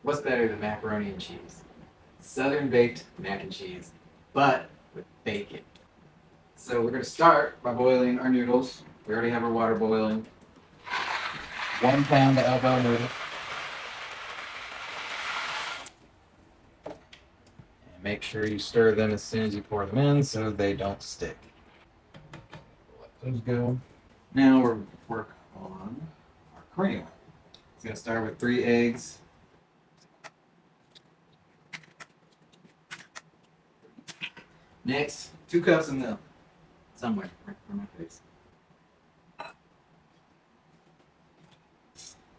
What's better than macaroni and cheese? Southern baked mac and cheese, but with bacon. So we're gonna start by boiling our noodles. We already have our water boiling. 1 pound of elbow noodles. And make sure you stir them as soon as you pour them in so they don't stick. Let those go. Now we're work on our cream. It's gonna start with 3 eggs. Next, 2 cups of milk. Somewhere, right from my face.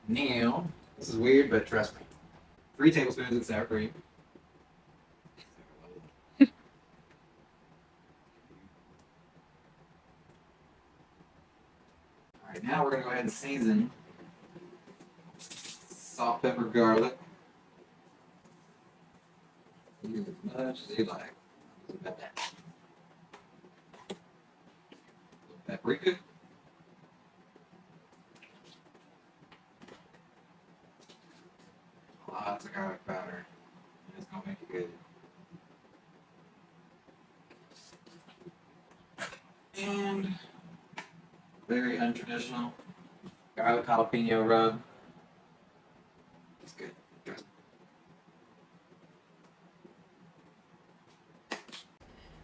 Now, this is weird, but trust me. 3 tablespoons of sour cream. All right, now we're gonna go ahead and season salt, pepper, garlic. Use as much as you like. About that. Paprika. Lots of garlic powder. And it's gonna make it good. And very untraditional garlic jalapeno rub. It's good. Trust me.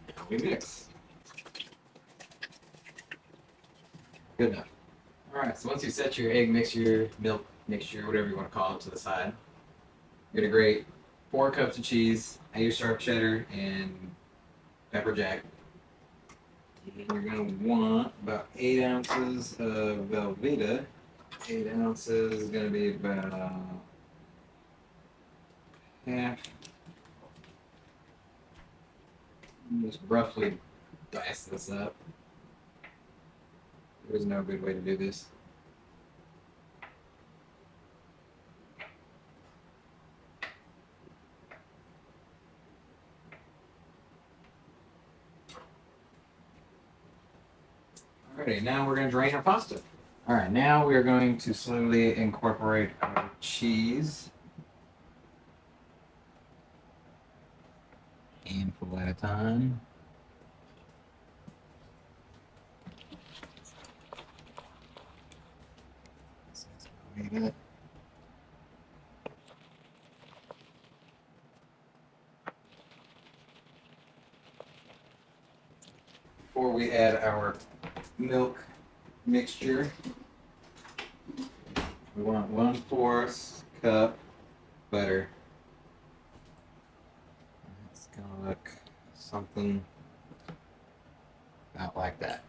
Now we mix. Good enough. Alright, so once you set your egg mixture, milk mixture, whatever you want to call it, to the side, you're gonna grate 4 cups of cheese. I use sharp cheddar and pepper jack. And you're gonna want about 8 ounces of Velveeta. 8 ounces is gonna be about half. Just roughly dice this up. There's no good way to do this. Alrighty, now we're going to drain our pasta. Alright, now we are going to slowly incorporate our cheese. Handful at a time. Before we add our milk mixture, we want 1/4 cup butter. It's gonna look something about like that.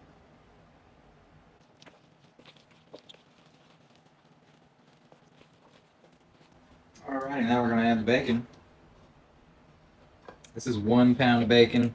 Alrighty, now we're gonna add the bacon. This is 1 pound of bacon.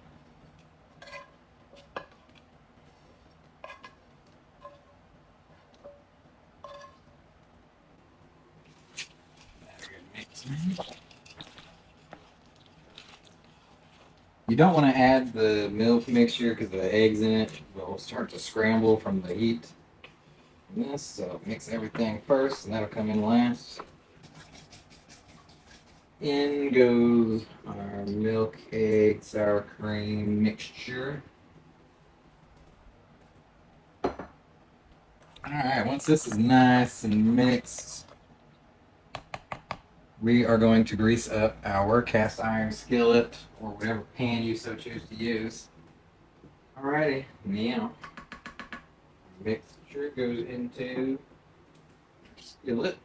You don't want to add the milk mixture because the eggs in it will start to scramble from the heat. And this, so mix everything first, and that'll come in last. In goes our milk, egg, sour cream mixture. Alright, once this is nice and mixed, we are going to grease up our cast iron skillet or whatever pan you so choose to use. Alrighty, now mixture goes into skillet.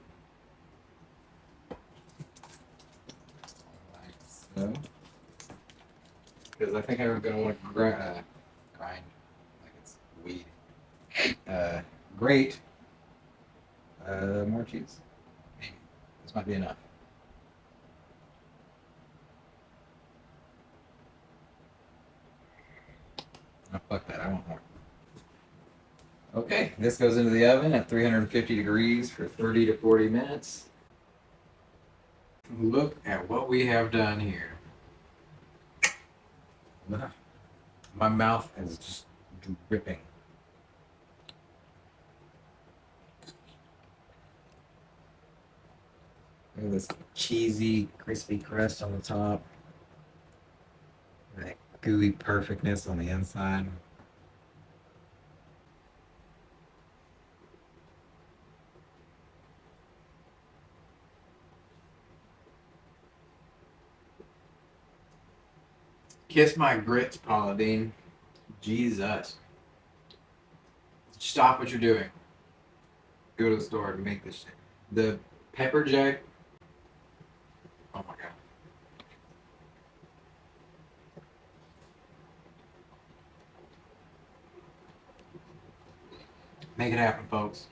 Like so. Because I think I'm going to want to grind like it's weed. Grate more cheese. Maybe. This might be enough. Oh, fuck that, I want more. Okay, this goes into the oven at 350 degrees for 30 to 40 minutes. Look at what we have done here. My mouth is just dripping. Look at this cheesy, crispy crust on the top. And that gooey perfectness on the inside. Kiss my grits, Paula Dean. Jesus. Stop what you're doing. Go to the store and make this shit. The pepper jack. Oh my god. Make it happen, folks.